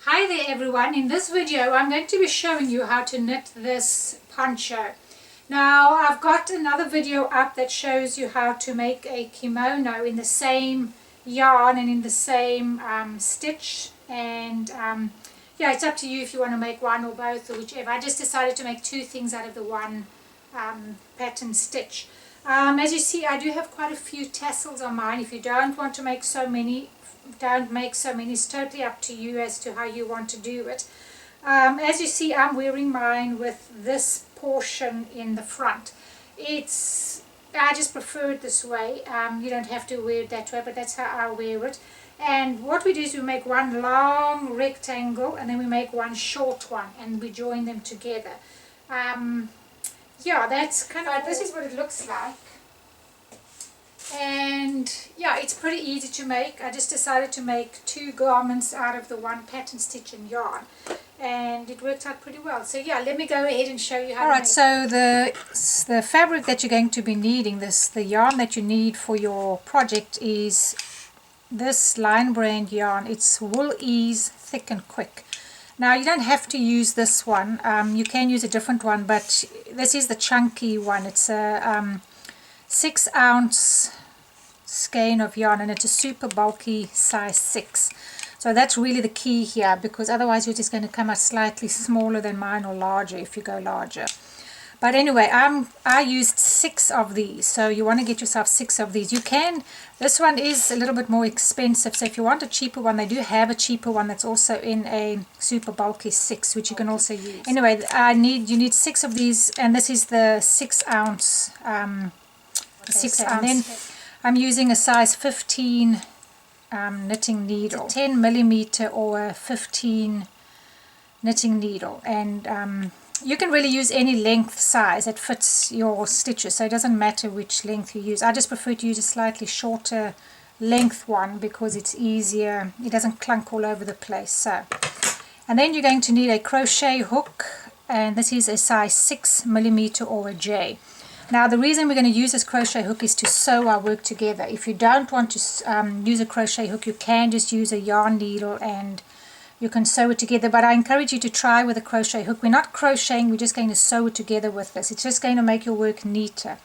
Hi there everyone, in this video I'm going to be showing you how to knit this poncho. Now I've got another video up that shows you how to make a kimono in the same yarn and in the same stitch, and yeah, it's up to you if you want to make one or both or whichever. I just decided to make two things out of the one pattern stitch. As you see, I do have quite a few tassels on mine. If you don't want to make so many, don't make so many. It's totally up to you as to how you want to do it. As you see, I'm wearing mine with this portion in the front. I just prefer it this way. You don't have to wear it that way, but that's how I wear it. And what we do is we make one long rectangle and then we make one short one and we join them together. Yeah, that's kind of, this is what it looks like. And yeah, it's pretty easy to make. I just decided to make two garments out of the one pattern stitch and yarn, and it worked out pretty well. So yeah, let me go ahead and show you how to make. Alright, so the fabric that you're going to be needing, the yarn that you need for your project is this Line Brand yarn. It's Wool Ease Thick and Quick. Now you don't have to use this one, you can use a different one, but this is the chunky one. It's a 6 ounce skein of yarn, and it's a super bulky size 6. So that's really the key here, because otherwise you're just going to come out slightly smaller than mine or larger if you go larger. But anyway, I used 6 of these, so you want to get yourself 6 of these. You can, this one is a little bit more expensive, so if you want a cheaper one, they do have a cheaper one that's also in a super bulky 6, which you can also use. Anyway, you need 6 of these, and this is the 6 ounce. And then I'm using a size 15 knitting needle, 10 millimeter or a 15 knitting needle, and you can really use any length size that fits your stitches, so it doesn't matter which length you use. I just prefer to use a slightly shorter length one because it's easier, it doesn't clunk all over the place. So, and then you're going to need a crochet hook, and this is a size 6 millimeter or a J. Now the reason we're going to use this crochet hook is to sew our work together. If you don't want to use a crochet hook, you can just use a yarn needle and you can sew it together, but I encourage you to try with a crochet hook. We're not crocheting, we're just going to sew it together with this. It's just going to make your work neater.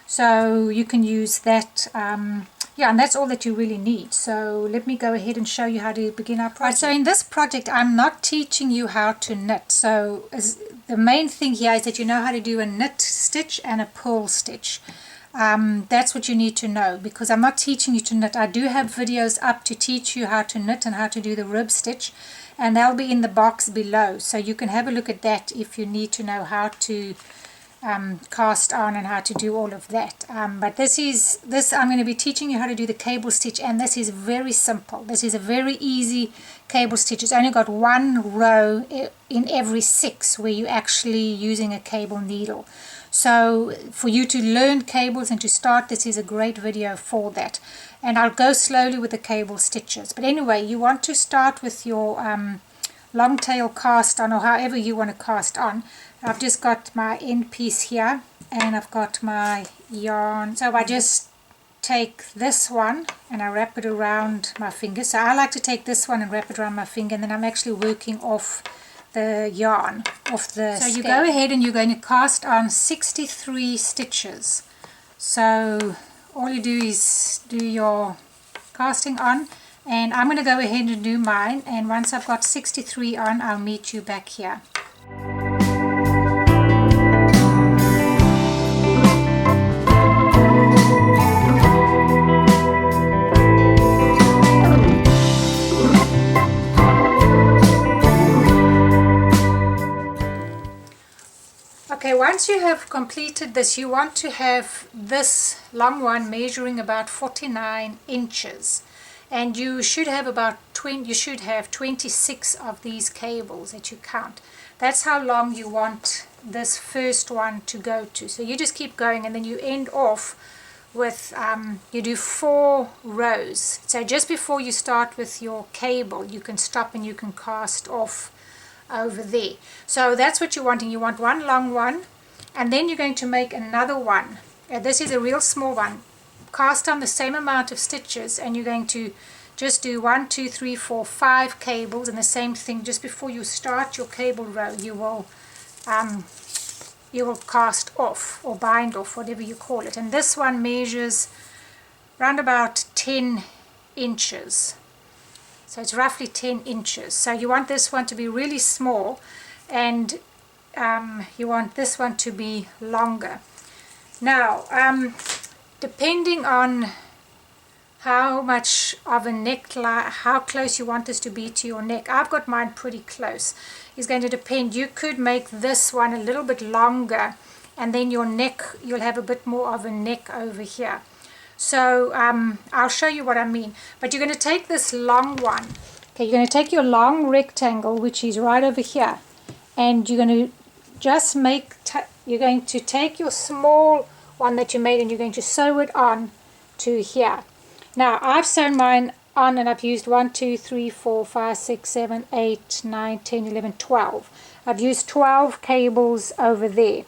So you can use that, yeah, and that's all that you really need. So let me go ahead and show you how to begin our project. Right, so in this project I'm not teaching you how to knit. So the main thing here is that you know how to do a knit stitch and a purl stitch. That's what you need to know, because I'm not teaching you to knit. I do have videos up to teach you how to knit and how to do the rib stitch, and they'll be in the box below, so you can have a look at that if you need to know how to cast on and how to do all of that. But this I'm going to be teaching you how to do the cable stitch, and this is very simple. This is a very easy cable stitch. It's only got one row in every 6 where you're actually using a cable needle. So for you to learn cables and to start, this is a great video for that. And I'll go slowly with the cable stitches. But anyway, you want to start with your long tail cast on, or however you want to cast on. I've just got my end piece here, and I've got my yarn. So I just take this one and I wrap it around my finger. So I like to take this one and wrap it around my finger, and then I'm actually working off the yarn, off the skein. So you go ahead and you're going to cast on 63 stitches. So all you do is do your casting on, and I'm going to go ahead and do mine, and once I've got 63 on, I'll meet you back here. Okay, once you have completed this, you want to have this long one measuring about 49 inches, and you should have about 26 of these cables that you count. That's how long you want this first one to go to. So you just keep going, and then you end off with you do 4 rows. So just before you start with your cable, you can stop and you can cast off over there. So that's what you're wanting. You want one long one, and then you're going to make another one. This is a real small one. Cast on the same amount of stitches, and you're going to just do 1, 2, 3, 4, 5 cables, and the same thing just before you start your cable row. You will cast off or bind off, whatever you call it. And this one measures around about 10 inches. So it's roughly 10 inches. So you want this one to be really small, and you want this one to be longer. Now, depending on how much of a neckline, how close you want this to be to your neck, I've got mine pretty close. It's going to depend. You could make this one a little bit longer, and then your neck, you'll have a bit more of a neck over here. So I'll show you what I mean. But you're going to take this long one. Okay, you're going to take your long rectangle, which is right over here, and you're going to just you're going to take your small one that you made, and you're going to sew it on to here. Now I've sewn mine on, and I've used 1, 2, 3, 4, 5, 6, 7, 8, 9, 10, 11, 12. I've used 12 cables over there.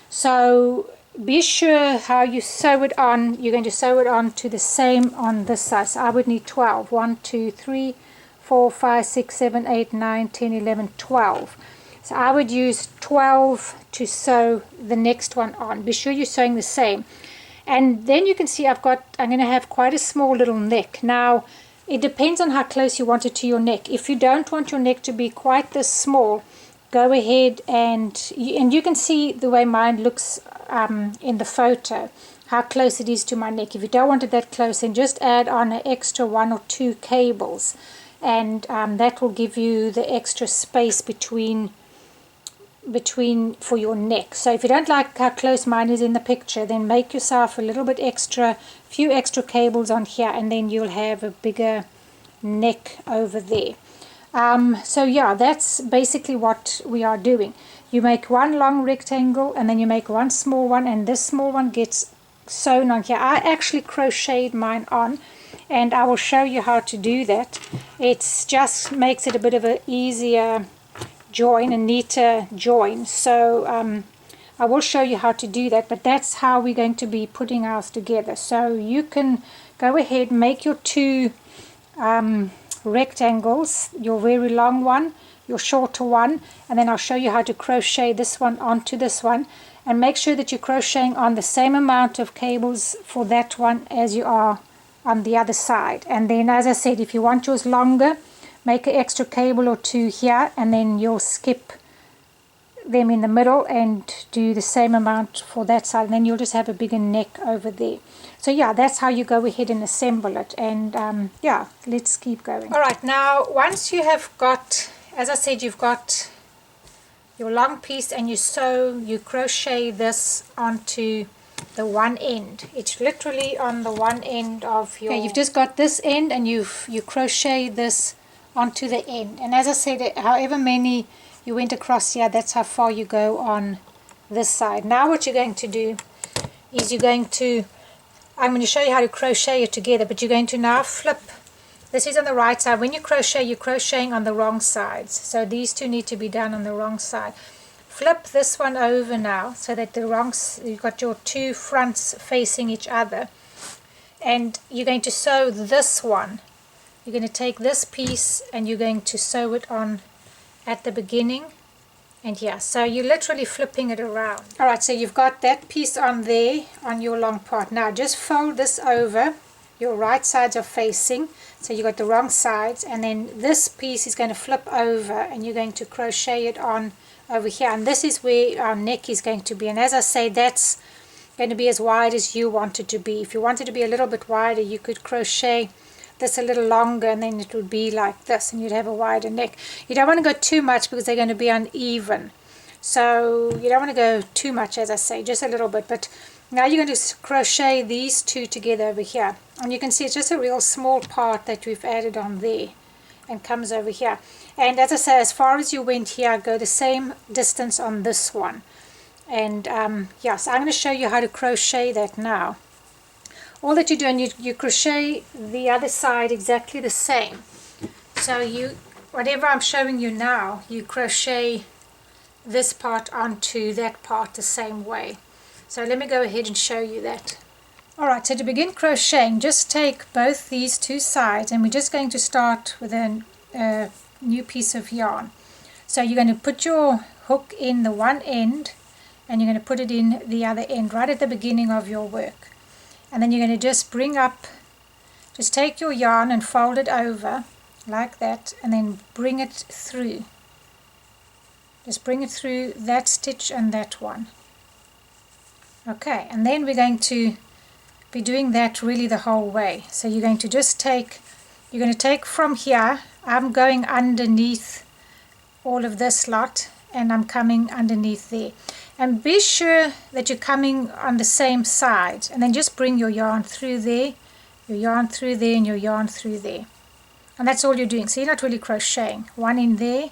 So be sure how you sew it on. You're going to sew it on to the same on this side. So I would need 12. 1, 2, 3, 4, 5, 6, 7, 8, 9, 10, 11, 12. So I would use 12 to sew the next one on. Be sure you're sewing the same. And then you can see I'm going to have quite a small little neck. Now, it depends on how close you want it to your neck. If you don't want your neck to be quite this small, go ahead and you can see the way mine looks in the photo, how close it is to my neck. If you don't want it that close, then just add on an extra 1 or 2 cables, and that will give you the extra space between for your neck. So if you don't like how close mine is in the picture, then make yourself a little bit extra, few extra cables on here, and then you'll have a bigger neck over there. So yeah, that's basically what we are doing. You make one long rectangle, and then you make one small one, and this small one gets sewn on here. I actually crocheted mine on, and I will show you how to do that. It just makes it a bit of an easier join, a neater join. So I will show you how to do that, but that's how we're going to be putting ours together. So you can go ahead, make your 2 rectangles, your very long one, your shorter one, and then I'll show you how to crochet this one onto this one, and make sure that you're crocheting on the same amount of cables for that one as you are on the other side. And then, as I said, if you want yours longer, make an extra cable or 2 here, and then you'll skip them in the middle and do the same amount for that side, and then you'll just have a bigger neck over there. So yeah, that's how you go ahead and assemble it. And yeah, let's keep going. All right, now once you have got, as I said, you've got your long piece, and you crochet this onto the one end. It's literally on the one end of your, okay, you've just got this end, and you crochet this onto the end. And as I said, however many you went across here, that's how far you go on this side. Now what you're going to do is I'm going to show you how to crochet it together, but you're going to now flip. This is on the right side. When you crochet, you're crocheting on the wrong sides, so these 2 need to be done on the wrong side. Flip this one over now, so that you've got your 2 fronts facing each other, and you're going to sew this one. You're going to take this piece, and you're going to sew it on at the beginning, and here. So you're literally flipping it around. Alright, so you've got that piece on there on your long part. Now just fold this over. Your right sides are facing, so you got the wrong sides, and then this piece is going to flip over, and you're going to crochet it on over here, and this is where our neck is going to be. And as I say, that's going to be as wide as you want it to be. If you want it to be a little bit wider, you could crochet this a little longer, and then it would be like this, and you'd have a wider neck. You don't want to go too much because they're going to be uneven, so you don't want to go too much, as I say, just a little bit. But now you're going to crochet these 2 together over here, and you can see it's just a real small part that we've added on there and comes over here. And as I say, as far as you went here, go the same distance on this one. And yeah, so I'm going to show you how to crochet that now. All that you do, and you crochet the other side exactly the same. So whatever I'm showing you now, you crochet this part onto that part the same way. So let me go ahead and show you that. Alright, so to begin crocheting, just take both these two sides and we're just going to start with a new piece of yarn. So you're going to put your hook in the one end and you're going to put it in the other end right at the beginning of your work. And then you're going to just bring up, just take your yarn and fold it over like that and then bring it through. Just bring it through that stitch and that one. Okay, and then we're going to be doing that really the whole way. So you're going to just take, you're going to take from here, I'm going underneath all of this lot and I'm coming underneath there. And be sure that you're coming on the same side and then just bring your yarn through there, your yarn through there and your yarn through there. And that's all you're doing. So you're not really crocheting. One in there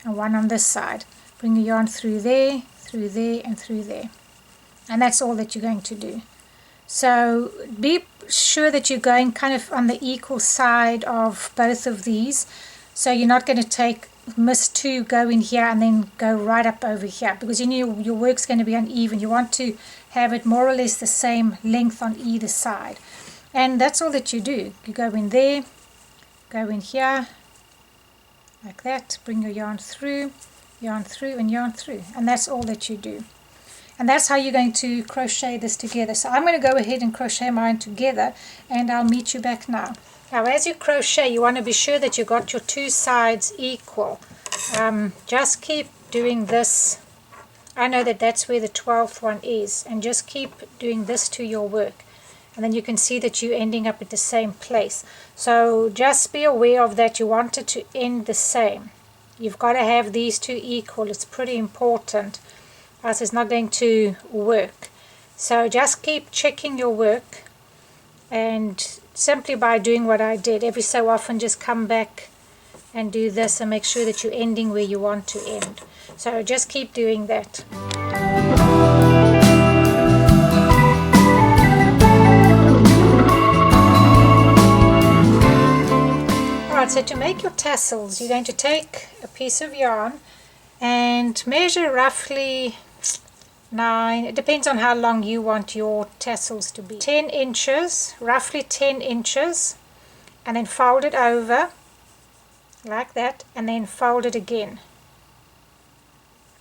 and one on this side. Bring your yarn through there and through there. And that's all that you're going to do. So be sure that you're going kind of on the equal side of both of these. So you're not going to miss two, go in here and then go right up over here, because you know your work's going to be uneven. You want to have it more or less the same length on either side. And that's all that you do. You go in there, go in here, like that, bring your yarn through and yarn through. And that's all that you do. And that's how you're going to crochet this together. So I'm going to go ahead and crochet mine together and I'll meet you back now. Now as you crochet, you want to be sure that you got your two sides equal. Just keep doing this. I know that that's where the 12th one is, and just keep doing this to your work. And then you can see that you're ending up at the same place. So just be aware of that. You want it to end the same. You've got to have these two equal. It's pretty important, else it's not going to work. So just keep checking your work, and simply by doing what I did, every so often just come back and do this and make sure that you're ending where you want to end. So just keep doing that. Alright, so to make your tassels, you're going to take a piece of yarn and measure roughly 9, it depends on how long you want your tassels to be, 10 inches, roughly 10 inches, and then fold it over like that and then fold it again,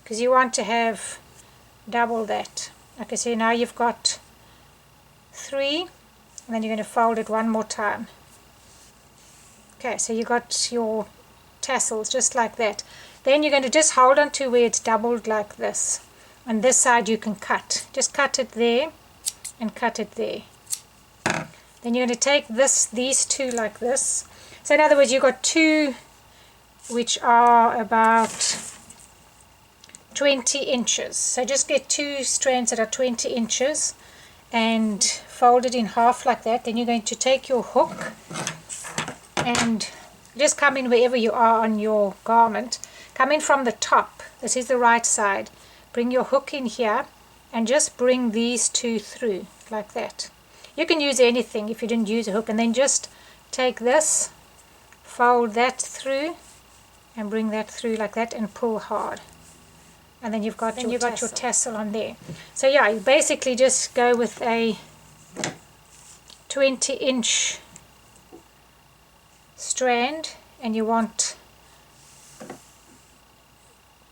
because you want to have double that. Okay, so now you've got 3, and then you're going to fold it one more time. Okay, so you got your tassels just like that. Then you're going to just hold on to where it's doubled like this. On this side you can cut. Just cut it there and cut it there. Then you're going to take these two like this. So in other words, you've got two which are about 20 inches. So just get two strands that are 20 inches and fold it in half like that. Then you're going to take your hook and just come in wherever you are on your garment. Come in from the top. This is the right side. Bring your hook in here and just bring these two through like that. You can use anything if you didn't use a hook, and then just take this, fold that through and bring that through like that and pull hard. And then you've got your tassel on there. So yeah, you basically just go with a 20-inch strand, and you want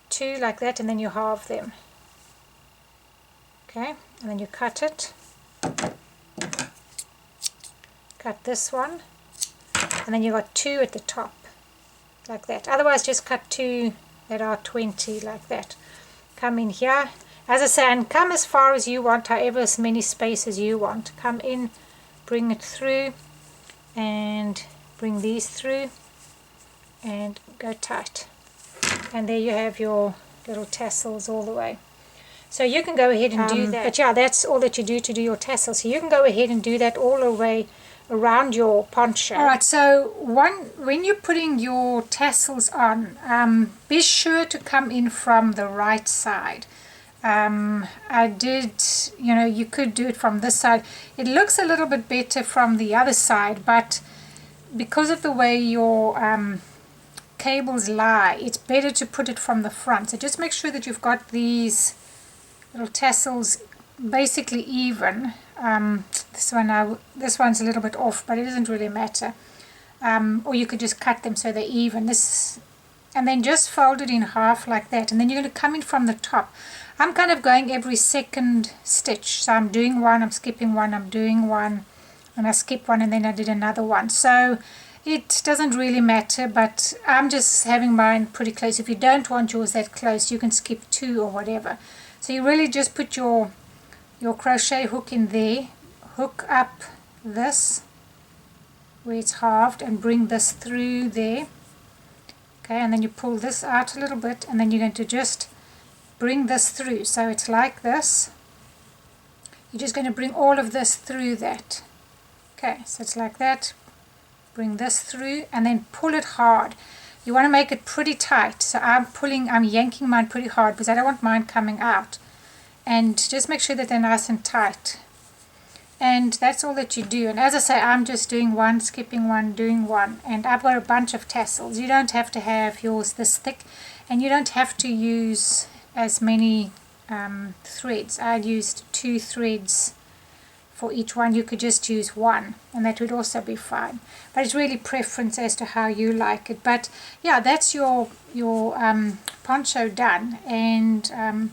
two like that, and then you halve them. Okay, and then you cut it, cut this one, and then you got two at the top like that. Otherwise just cut two that are 20 like that. Come in here, as I say, and come as far as you want, however as many spaces you want. Come in, bring it through and bring these through and go tight, and there you have your little tassels all the way. So you can go ahead and do that, but yeah, that's all that you do to do your tassels. So you can go ahead and do that all the way around your poncho. Alright, so when you're putting your tassels on, be sure to come in from the right side. I did, you could do it from this side. It looks a little bit better from the other side, but because of the way your cables lie, it's better to put it from the front. So just make sure that you've got these little tassels basically even. this one's a little bit off, but it doesn't really matter. Or you could just cut them so they're even. And then just fold it in half like that, and then you're going to come in from the top. I'm kind of going every second stitch, so I'm doing one, I'm skipping one, I'm doing one, and I skip one, and then I did another one. So it doesn't really matter, but I'm just having mine pretty close. If you don't want yours that close, you can skip 2 or whatever. So you really just put your crochet hook in there, hook up this where it's halved, and bring this through there. Okay, and then you pull this out a little bit, and then you're going to just bring this through. So it's like this. You're just going to bring all of this through that. Okay, so it's like that. Bring this through, and then pull it hard. You want to make it pretty tight. So I'm yanking mine pretty hard because I don't want mine coming out. And just make sure that they're nice and tight. And that's all that you do. And as I say, I'm just doing one, skipping one, doing one. And I've got a bunch of tassels. You don't have to have yours this thick, and you don't have to use as many threads. I used 2 threads for each one. You could just use 1, and that would also be fine. But it's really preference as to how you like it. But yeah, that's your poncho done. And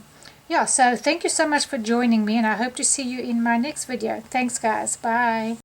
yeah, so thank you so much for joining me, and I hope to see you in my next video. Thanks guys, bye.